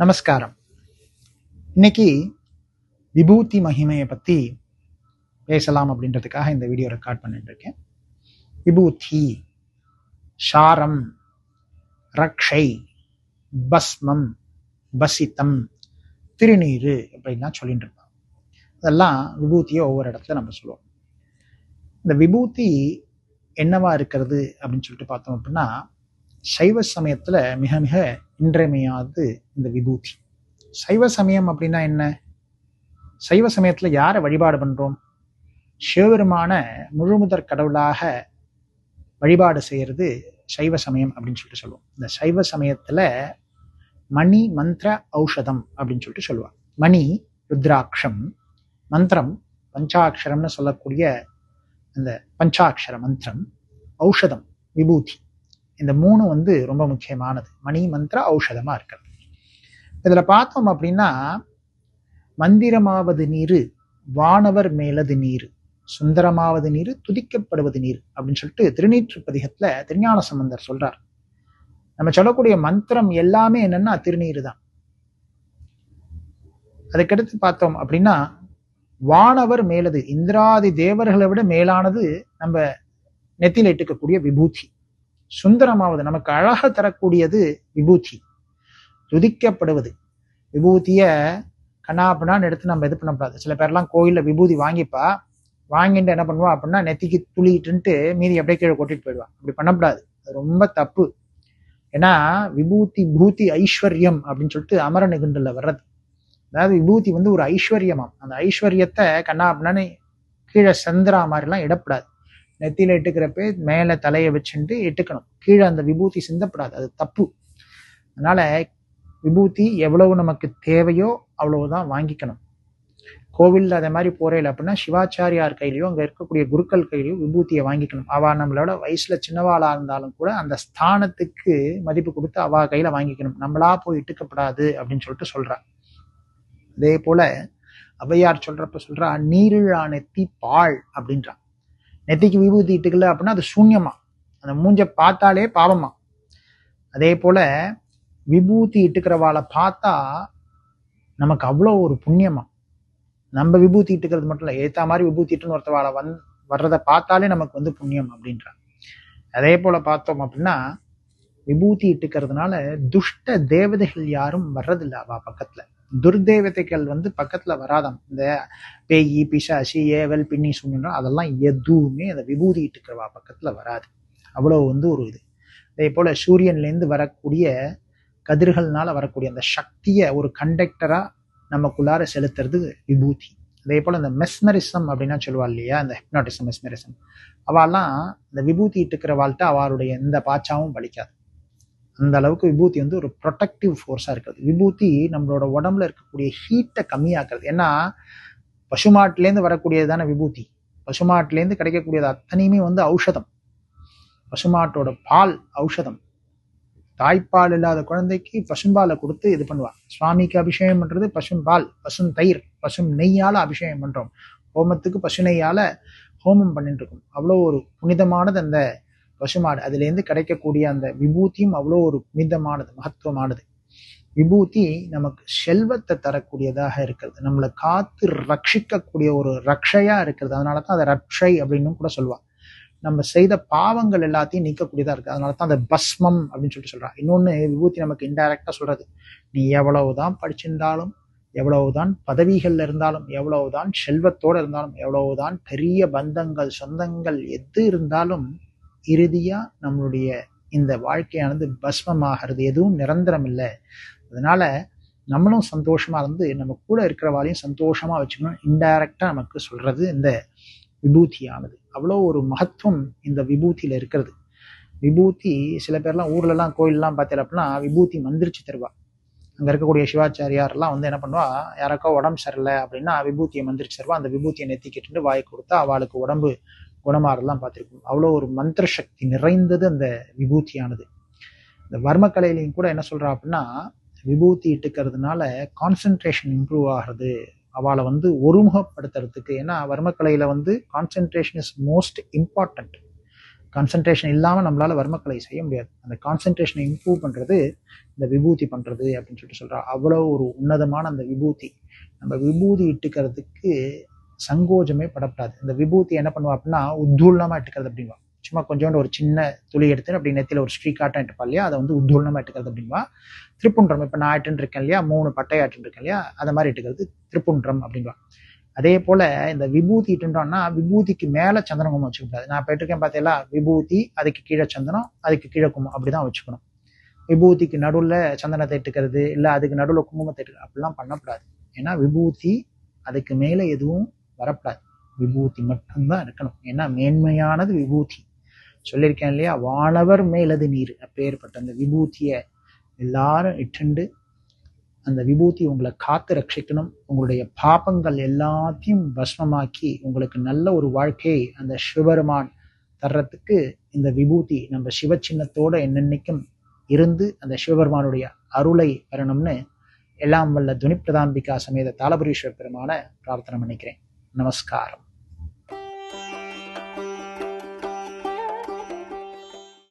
நமஸ்காரம். இன்னைக்கு விபூதி மகிமையை பத்தி பேசலாம் அப்படின்றதுக்காக இந்த வீடியோ ரெக்கார்ட் பண்ணிட்டு இருக்கேன். விபூதி, சாரம், ரக்ஷை, பஸ்மம், பசித்தம், திருநீரு அப்படின்லாம் சொல்லிட்டு இருப்பாங்க. அதெல்லாம் விபூதியை ஒவ்வொரு இடத்துல நம்ம சொல்லுவோம். இந்த விபூதி என்னவா இருக்கிறது அப்படின்னு சொல்லிட்டு பார்த்தோம் அப்படின்னா, சைவ சமயத்துல மிக மிக இன்றியமையாது இந்த விபூதி. சைவ சமயம் அப்படின்னா என்ன? சைவ சமயத்துல யாரை வழிபாடு பண்றோம்? சிவபெருமான முழுமுதற் கடவுளாக வழிபாடு செய்யறது சைவ சமயம் அப்படின்னு சொல்லிட்டு சொல்லுவோம். இந்த சைவ சமயத்துல மணி மந்திர ஔஷதம் அப்படின்னு சொல்லிட்டு சொல்லுவாங்க. மணி ருத்ராட்சம், மந்திரம் பஞ்சாட்சரம்னு சொல்லக்கூடிய அந்த பஞ்சாட்சர மந்திரம், ஔஷதம் விபூதி. இந்த மூணு ரொம்ப முக்கியமானது. மணி மந்திர ஔஷதமா இருக்கிறது. இதுல பார்த்தோம் அப்படின்னா, மந்திரமாவது நீரு, வானவர் மேலது நீரு, சுந்தரமாவது நீரு, துதிக்கப்படுவது நீர் அப்படின்னு சொல்லிட்டு திருநீற்று பதிகத்துல திருஞான சம்பந்தர் சொல்றார். நம்ம சொல்லக்கூடிய மந்திரம் எல்லாமே என்னன்னா திருநீரு தான். அதுக்கடுத்து பார்த்தோம் அப்படின்னா, வானவர் மேலது, இந்திராதி தேவர்களை விட மேலானது நம்ம நெத்தியில இட்டுக்கக்கூடிய விபூதி. சுந்தரமாவது, நமக்கு அழக தரக்கூடியது விபூதி. துதிக்கப்படுவது, விபூதிய கண்ணாப்பண்ணான்னு எடுத்து நம்ம இது பண்ணக்கூடாது. சில பேர்லாம் கோயில்ல விபூதி வாங்கிப்பா, வாங்கிட்டு என்ன பண்ணுவா அப்படின்னா நெத்திக்கு துளிட்டுன்ட்டு மீதி அப்படியே கீழே கொட்டிட்டு போயிடுவா. அப்படி பண்ணக்கூடாது, அது ரொம்ப தப்பு. ஏன்னா விபூதி பூதி ஐஸ்வர்யம் அப்படின்னு சொல்லிட்டு அமர நிகண்டுல வர்றது. அதாவது விபூதி ஒரு ஐஸ்வர்யமாம். அந்த ஐஸ்வர்யத்தை கண்ணாப்பண்ணான்னு கீழே சந்திரா மாதிரிலாம் இடப்படாது. நெத்தியில இட்டுக்கிறப்ப மேல தலையை வச்சுட்டு இட்டுக்கணும். கீழே அந்த விபூதி சிந்தப்படாது, அது தப்பு. அதனால விபூதி எவ்வளவு நமக்கு தேவையோ அவ்வளவுதான் வாங்கிக்கணும். கோவில் அதே மாதிரி போறேன் அப்படின்னா சிவாச்சாரியார் கையிலையோ அங்க இருக்கக்கூடிய குருக்கள் கையிலையோ விபூதியை வாங்கிக்கணும். அவ நம்மளோட வயசுல சின்னவாளா இருந்தாலும் கூட அந்த ஸ்தானத்துக்கு மதிப்பு கொடுத்து அவ கையில வாங்கிக்கணும். நம்மளா போய் இட்டுக்கப்படாது அப்படின்னு சொல்லிட்டு சொல்றா. அதே போல ஔவையார் சொல்றப்ப சொல்றா, நீரிழா நெத்தி பாழ் அப்படின்றா. நெத்திக்கு விபூதி இட்டுக்கல அப்படின்னா அது சூன்யமா, அந்த மூஞ்ச பார்த்தாலே பாவமா. அதே போல விபூதி இட்டுக்கிறவாளை பார்த்தா நமக்கு அவ்வளோ ஒரு புண்ணியமா. நம்ம விபூதி இட்டுக்கிறது மட்டும் இல்லை, ஏத்தா மாதிரி விபூதி இட்டுன்னு ஒருத்தவாளை வர்றதை பார்த்தாலே நமக்கு புண்ணியம் அப்படின்றான். அதே போல பார்த்தோம் அப்படின்னா, விபூதி இட்டுக்கிறதுனால துஷ்ட தேவதைகள் யாரும் வர்றதில்லை அவ பக்கத்துல. துர்தேவதைகள் பக்கத்துல வராதாம். இந்த பேயி, பிசாசி, ஏவல், பின்னி, சூன்யம் அதெல்லாம் எதுவுமே அந்த விபூதி இட்டுக்கிறவா பக்கத்துல வராது. அவ்வளவு ஒரு இது. அதே போல சூரியன்ல இருந்து வரக்கூடிய கதிர்கள்னால வரக்கூடிய அந்த சக்தியை ஒரு கண்டக்டரா நமக்குள்ளார செலுத்துறது விபூதி. அதே போல இந்த மெஸ்மரிசம் அப்படின்னா சொல்லுவா இல்லையா, இந்த ஹிப்னாட்டிசம், மெஸ்மரிசம், அவெல்லாம் இந்த விபூதி இட்டுக்கிற வாழ்க்கை அவருடைய எந்த பாச்சாவும் பலிக்காது. அந்த அளவுக்கு விபூதி ஒரு ப்ரொடெக்டிவ் ஃபோர்ஸா இருக்கிறது. விபூதி நம்மளோட உடம்புல இருக்கக்கூடிய ஹீட்டை கம்மியாக்குறது. ஏன்னா பசுமாட்டிலேருந்து வரக்கூடியது தானே விபூதி. பசுமாட்டிலேருந்து கிடைக்கக்கூடியது அத்தனையுமே ஔஷதம். பசுமாட்டோட பால் ஔஷதம். தாய்ப்பால் இல்லாத குழந்தைக்கு பசும்பாலை கொடுத்து இது பண்ணுவா. சுவாமிக்கு அபிஷேகம் பண்றது பசும்பால், பசும் தயிர், பசும் நெய்யால அபிஷேகம் பண்றோம். ஹோமத்துக்கு பசு நெய்யால ஹோமம் பண்ணிட்டு இருக்கோம். அவ்வளோ ஒரு புனிதமானது அந்த பசுமாடு. அதுல இருந்து கிடைக்கக்கூடிய அந்த விபூதியும் அவ்வளோ ஒரு புனிதமானது, மகத்துவமானது. விபூதி நமக்கு செல்வத்தை தரக்கூடியதாக இருக்கிறது. நம்மளை காத்து ரட்சிக்கக்கூடிய ஒரு ரக்ஷையா இருக்கிறது. அதனாலதான் அதை ரட்சை அப்படின்னு கூட சொல்லுவா. நம்ம செய்த பாவங்கள் எல்லாத்தையும் நீக்கக்கூடியதா இருக்கு. அதனாலதான் அந்த பஸ்மம் அப்படின்னு சொல்லிட்டு சொல்றா. இன்னொன்னு, விபூதி நமக்கு இன்டைரக்டா சொல்றது, நீ எவ்வளவுதான் படிச்சிருந்தாலும், எவ்வளவுதான் பதவிகள்ல இருந்தாலும், எவ்வளவுதான் செல்வத்தோட இருந்தாலும், எவ்வளவுதான் பெரிய பந்தங்கள் சொந்தங்கள் எது இருந்தாலும், இறுதியா நம்மளுடைய இந்த வாழ்க்கையானது பஸ்மமாகிறது. எதுவும் நிரந்தரம் இல்லை. அதனால நம்மளும் சந்தோஷமா இருந்து நம்ம கூட இருக்கிறவாளையும் சந்தோஷமா வச்சுக்கணும். இன்டைரக்டா நமக்கு சொல்றது இந்த விபூதியானது. அவ்வளோ ஒரு மகத்துவம் இந்த விபூதியில இருக்கிறது. விபூதி சில பேர்லாம் ஊர்ல எல்லாம் கோயிலெல்லாம் பார்த்தேன் அப்படின்னா விபூதி மந்திரிச்சு தருவா. அங்க இருக்கக்கூடிய சிவாச்சாரியார் எல்லாம் என்ன பண்ணுவா, யாருக்கோ உடம்பு சரியில்லை அப்படின்னா விபூதியை மந்திரிச்சு தருவா. அந்த விபூதியை நெத்திக்கிட்டு வாய் கொடுத்தா அவளுக்கு உடம்பு குணமாறலாம் பார்த்திருக்கோம். அவ்வளோ ஒரு மந்திர சக்தி நிறைந்தது அந்த விபூதியானது. இந்த வர்மக்கலையிலையும் கூட என்ன சொல்றா அப்படின்னா, விபூதி இட்டுக்கிறதுனால கான்சென்ட்ரேஷன் இம்ப்ரூவ் ஆகிறது. அவளை ஒருமுகப்படுத்துறதுக்கு. ஏன்னா வர்மக்கலையில concentration is most important. Concentration இல்லாமல் நம்மளால வர்மக்கலை செய்ய முடியாது. அந்த கான்சன்ட்ரேஷனை இம்ப்ரூவ் பண்றது இந்த விபூதி பண்றது அப்படின்னு சொல்லிட்டு சொல்றா. அவ்வளோ ஒரு உன்னதமான அந்த விபூதி. நம்ம விபூதி இட்டுக்கிறதுக்கு சங்கோஜமே படப்படாது. இந்த விபூதி என்ன பண்ணுவா அப்படின்னா உத்தூர்ணமா இட்டுக்கிறது அப்படின்வா. சும்மா கொஞ்சோண்டு ஒரு சின்ன துளி எடுத்து அப்படி நெத்தியில ஒரு ஸ்ரீகாட்டம் இட்டுப்பா இல்லையா, அதை வந்து உத்தூர்ணமா இட்டுக்கிறது அப்படின்வா. திருப்புன்றம், இப்ப நான் ஆட்டுன்னு இருக்கேன் இல்லையா, 3 பட்டை ஆட்டுன்னு இருக்கேன் இல்லையா, அதை மாதிரி இட்டுக்கிறது திருப்புன்றம் அப்படின்வா. அதே போல இந்த விபூதி இட்டுட்டோம்னா விபூதிக்கு மேல சந்தனகுமம் வச்சுக்கூடாது. நான் போயிட்டுருக்கேன் பார்த்தீங்களா, விபூதி அதுக்கு கீழே சந்தனம் அதுக்கு கீழே குமம் அப்படிதான் வச்சுக்கணும். விபூதிக்கு நடுவில் சந்தனத்தை இட்டுக்கிறது இல்லை அதுக்கு நடுவில் குங்குமத்தை இட்டுக்கிறது அப்படிலாம் பண்ணக்கூடாது. ஏன்னா விபூதி அதுக்கு மேலே எதுவும் வரக்கூடாது, விபூதி மட்டும்தான் இருக்கணும். ஏன்னா மேன்மையானது விபூதி. சொல்லியிருக்கேன் இல்லையா, வானவர் மேலது நீர். அப்பேற்பட்ட அந்த விபூதியை எல்லாரும் இட்டுண்டு அந்த விபூதி உங்களை காத்து ரட்சிக்கணும். உங்களுடைய பாபங்கள் எல்லாத்தையும் பஸ்மமாக்கி உங்களுக்கு நல்ல ஒரு வாழ்க்கையை அந்த சிவபெருமான் தர்றதுக்கு இந்த விபூதி நம்ம சிவ சின்னத்தோட என்னென்னைக்கும் இருந்து அந்த சிவபெருமானுடைய அருளை பெறணும்னு எல்லாம் வல்ல துணி பிரதாம்பிகா சமேத தாளபுரீஸ்வர பெருமான பிரார்த்தனை பண்ணிக்கிறேன். நமஸ்காரம்.